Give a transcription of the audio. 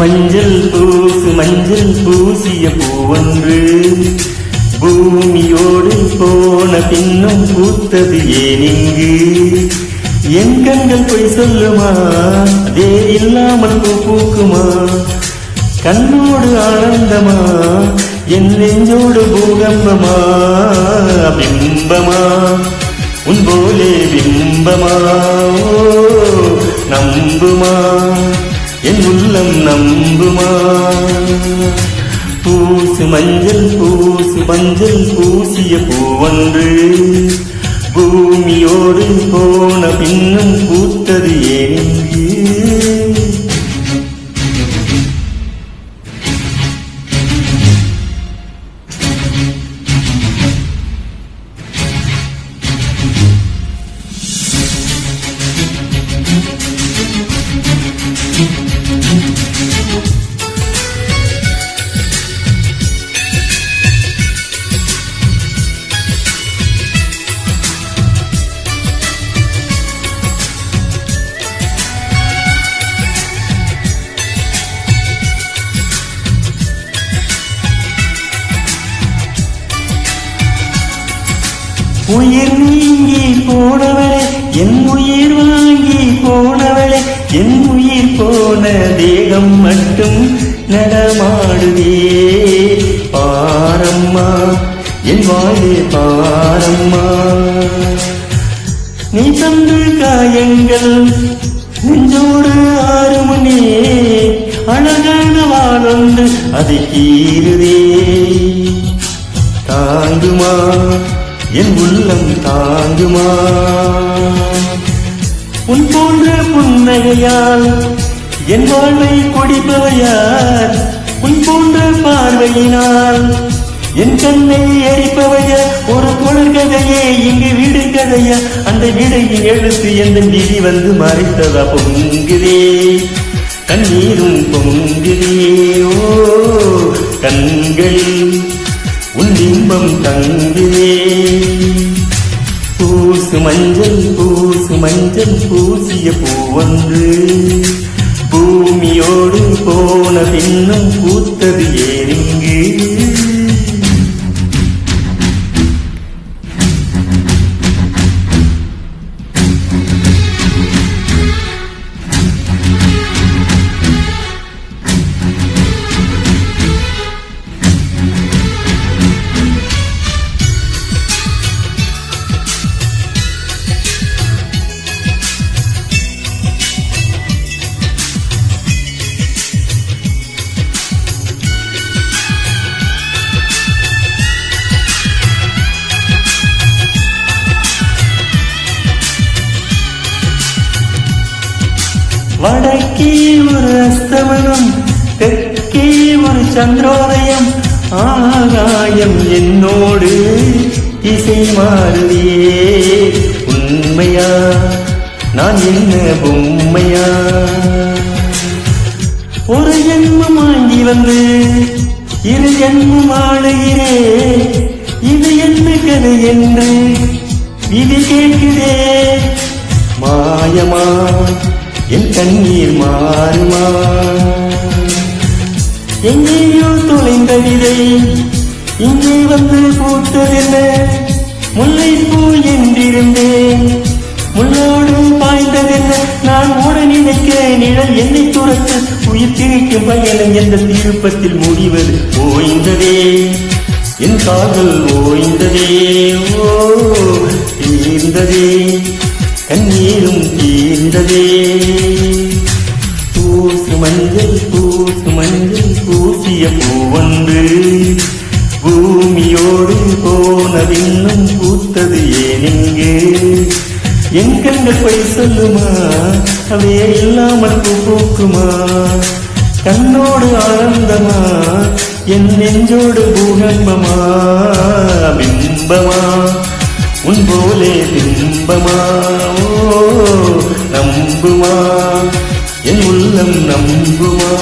மஞ்சள் பூசிய பூவொன்று பூமியோடு போன பின்னும் பூத்தது ஏனிங்கு. என் கண்கள் பொய் சொல்லுமா, அதே இல்லாமல் பூ பூக்குமா? கண்ணோடு ஆனந்தமா, என் நெஞ்சோடு பூகம்பமா? பிம்பமா உன் போலே பிம்பமா? நம்புமா என் உள்ளம் நம்புமா? பூசு மஞ்சள் பூசிய பூவொன்று பூமியோடு போன பின்னும் பூத்தது ஏனிங்கு. உயிர் நீங்கி போனவளே, என் உயிர் வாங்கி போனவளே, என் உயிர் போன தேகம் மட்டும் நடமாடுதே. பாரம்மா என் வாழே பாரம்மா, நீ தந்து காயங்கள் நெஞ்சோடு ஆறுமுனே. அழகான வாழொன்று அதை கீறுதே. தாங்குமா என் உள்ளம் தாங்குமா? உன் போன்ற புன்னகையால் என் வாழ்வை குடிப்பவையார்? உன் போன்ற பார்வையினால் என் கண்ணை எரிப்பவையார்? ஒரு தொடர் கதையே இங்கு வீடு கதையா? அந்த விடையின் எழுத்து எந்த விதி வந்து மறைத்ததா? பொங்குதே கண்ணீரும் பொங்குதே. ஓ கண்களில் உன் இன்பம் தங்குதே. பூசு மஞ்சள் பூசிய பூவொன்று பூமியோடு போன பின்னும் பூத்தது ஏனிங்கு. வடக்கே ஒரு அஸ்தமனம், தெற்கே ஒரு சந்திரோதயம். ஆகாயம் என்னோடு இசை மாறுதியே. உண்மையா நான் என்ன பொம்மையா? ஒரு ஜென்மம் வாங்கி வந்து இரு ஜென்மம் ஆளுகிறே. இது என்ன கதை என்று இது கேட்குதே. மாயமா என் கண்ணீர் மாறுமா? எங்கேயோ தொலைந்த விதை இங்கே வந்து பூத்ததென்ன? முல்லைப்பூ என்றிருந்தேன் முள்ளோடு பாய்ந்ததென்ன? நான் ஓட நினைக்க நிழல் என்னை துரத்து உயிர் திணிக்கும் பயணம் என்ற திருப்பத்தில் முடிவது ஓய்ந்ததே. என் காதல் ஓய்ந்ததே. ஓ தீர்ந்ததே கண்ணீரும் தீர்ந்ததே. பூசு மஞ்சள் பூசிய பூவொன்று பூமியோடு போன பின்னும் பூத்தது ஏனிங்கு. என் கண்கள் பொய் சொல்லுமா, அவே இல்லாமல் பூ பூக்குமா? கண்ணோடு ஆனந்தமா, என் நெஞ்சோடு பூகம்பமா? பிம்பமா உன் போலே பிம்பமா? ஓ நம்புமா என் உள்ளம் நம்புமா?